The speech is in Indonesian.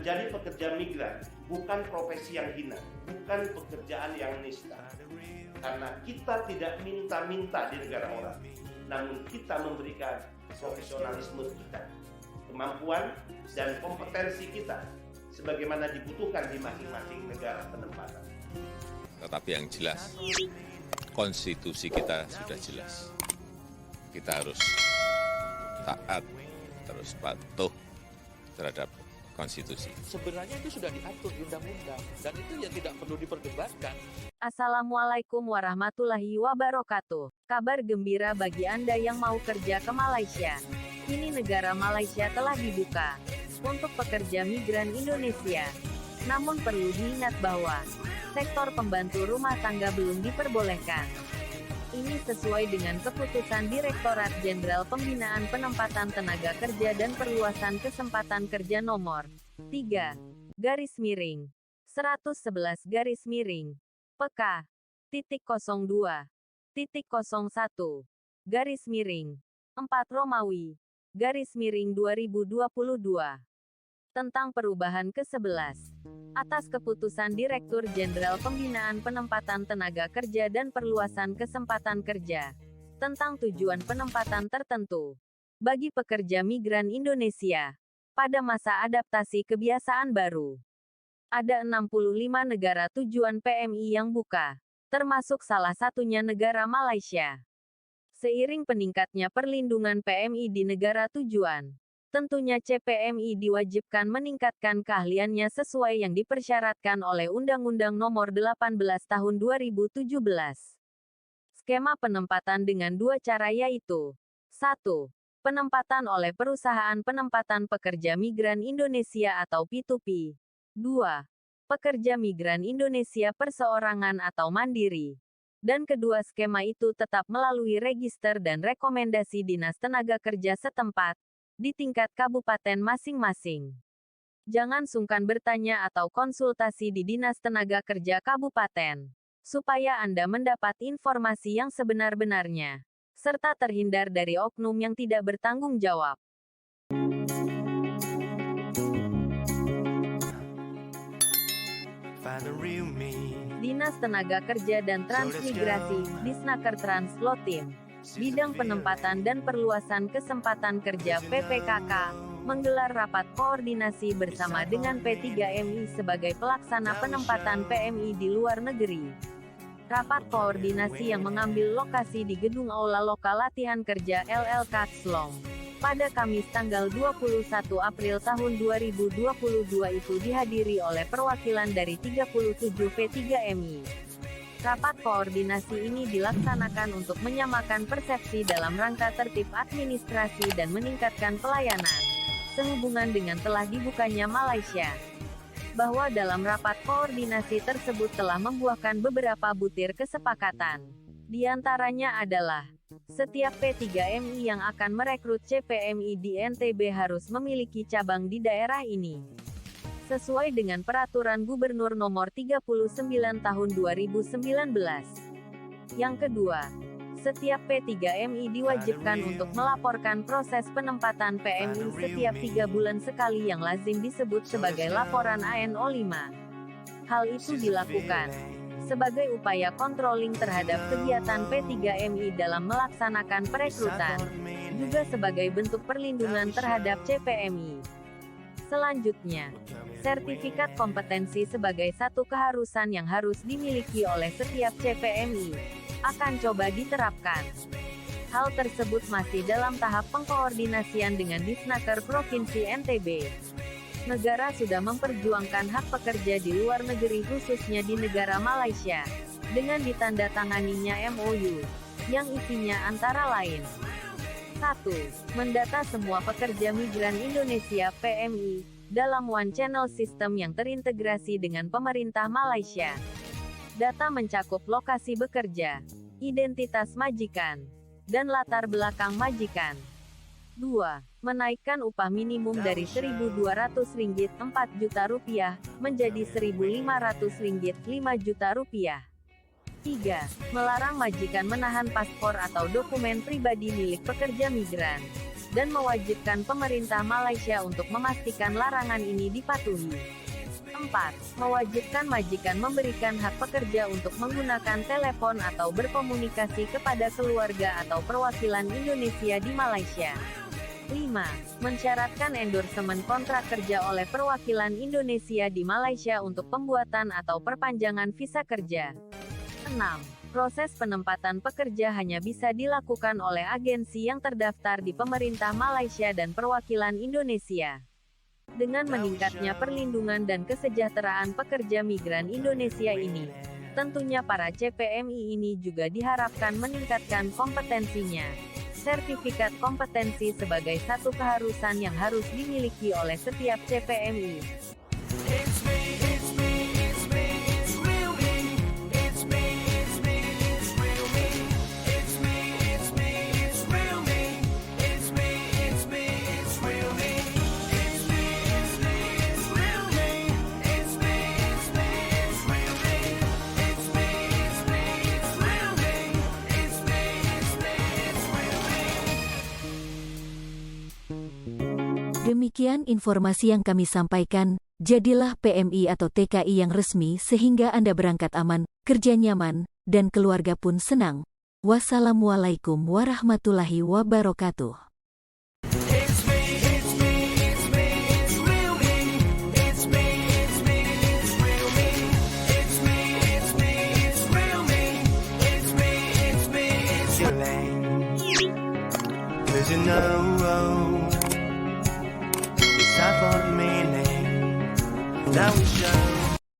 menjadi pekerja migran bukan profesi yang hina, bukan pekerjaan yang nista. Karena kita tidak minta-minta di negara orang, namun kita memberikan profesionalisme kita, kemampuan dan kompetensi kita sebagaimana dibutuhkan di masing-masing negara penempatan. Tetapi yang jelas, konstitusi kita sudah jelas. Kita harus taat, terus patuh terhadap konstitusi. Sebenarnya itu sudah diatur di undang-undang, dan itu ya tidak perlu diperdebatkan. Assalamualaikum warahmatullahi wabarakatuh. Kabar gembira bagi Anda yang mau kerja ke Malaysia. Kini negara Malaysia telah dibuka untuk pekerja migran Indonesia. Namun perlu diingat bahwa sektor pembantu rumah tangga belum diperbolehkan. Ini sesuai dengan keputusan Direktorat Jenderal Pembinaan Penempatan Tenaga Kerja dan Perluasan Kesempatan Kerja Nomor 3/111 PK/01/4/2022 tentang perubahan ke-11 atas keputusan Direktur Jenderal Pembinaan Penempatan Tenaga Kerja dan Perluasan Kesempatan Kerja tentang tujuan penempatan tertentu bagi pekerja migran Indonesia pada masa adaptasi kebiasaan baru. Ada 65 negara tujuan PMI yang buka, termasuk salah satunya negara Malaysia. Seiring peningkatnya perlindungan PMI di negara tujuan, tentunya CPMI diwajibkan meningkatkan keahliannya sesuai yang dipersyaratkan oleh Undang-Undang Nomor 18 Tahun 2017. Skema penempatan dengan dua cara yaitu 1. Penempatan oleh perusahaan penempatan pekerja migran Indonesia atau P2P. 2. Pekerja migran Indonesia perseorangan atau mandiri. Dan kedua skema itu tetap melalui register dan rekomendasi Dinas Tenaga Kerja setempat di tingkat kabupaten masing-masing. Jangan sungkan bertanya atau konsultasi di Dinas Tenaga Kerja Kabupaten, supaya Anda mendapat informasi yang sebenar-benarnya, serta terhindar dari oknum yang tidak bertanggung jawab. Dinas Tenaga Kerja dan Transmigrasi, Disnaker Translotim, Bidang Penempatan dan Perluasan Kesempatan Kerja PPKK, menggelar rapat koordinasi bersama dengan P3MI sebagai pelaksana penempatan PMI di luar negeri. Rapat koordinasi yang mengambil lokasi di Gedung Aula Lokal Latihan Kerja LLK Slong pada Kamis tanggal 21 April tahun 2022 itu dihadiri oleh perwakilan dari 37 P3MI. Rapat koordinasi ini dilaksanakan untuk menyamakan persepsi dalam rangka tertib administrasi dan meningkatkan pelayanan, sehubungan dengan telah dibukanya Malaysia. Bahwa dalam rapat koordinasi tersebut telah membuahkan beberapa butir kesepakatan. Di antaranya adalah, setiap P3MI yang akan merekrut CPMI di NTB harus memiliki cabang di daerah ini, sesuai dengan Peraturan Gubernur Nomor 39 Tahun 2019. Yang kedua, setiap P3MI diwajibkan untuk melaporkan proses penempatan PMI setiap 3 bulan sekali yang lazim disebut sebagai laporan ANO 5. Hal itu dilakukan sebagai upaya controlling terhadap kegiatan P3MI dalam melaksanakan perekrutan, juga sebagai bentuk perlindungan terhadap CPMI. Selanjutnya, sertifikat kompetensi sebagai satu keharusan yang harus dimiliki oleh setiap CPMI akan coba diterapkan. Hal tersebut masih dalam tahap pengkoordinasian dengan Disnaker Provinsi NTB. Negara sudah memperjuangkan hak pekerja di luar negeri khususnya di negara Malaysia, dengan ditandatanganinya MOU, yang isinya antara lain 1. Mendata semua pekerja migran Indonesia PMI dalam One Channel System yang terintegrasi dengan pemerintah Malaysia. Data mencakup lokasi bekerja, identitas majikan, dan latar belakang majikan. 2. Menaikkan upah minimum dari Rp1.200 4 juta rupiah menjadi Rp1.500 5 juta rupiah. 3. Melarang majikan menahan paspor atau dokumen pribadi milik pekerja migran. dan mewajibkan pemerintah Malaysia untuk memastikan larangan ini dipatuhi. 4. Mewajibkan majikan memberikan hak pekerja untuk menggunakan telepon atau berkomunikasi kepada keluarga atau perwakilan Indonesia di Malaysia. 5. Mensyaratkan endorsemen kontrak kerja oleh perwakilan Indonesia di Malaysia untuk pembuatan atau perpanjangan visa kerja. 6. Proses penempatan pekerja hanya bisa dilakukan oleh agensi yang terdaftar di pemerintah Malaysia dan perwakilan Indonesia. Dengan meningkatnya perlindungan dan kesejahteraan pekerja migran Indonesia ini, tentunya para CPMI ini juga diharapkan meningkatkan kompetensinya. Sertifikat kompetensi sebagai satu keharusan yang harus dimiliki oleh setiap CPMI. Demikian informasi yang kami sampaikan, jadilah PMI atau TKI yang resmi sehingga Anda berangkat aman, kerja nyaman, dan keluarga pun senang. Wassalamualaikum warahmatullahi wabarakatuh. It's time for the meaning. Now we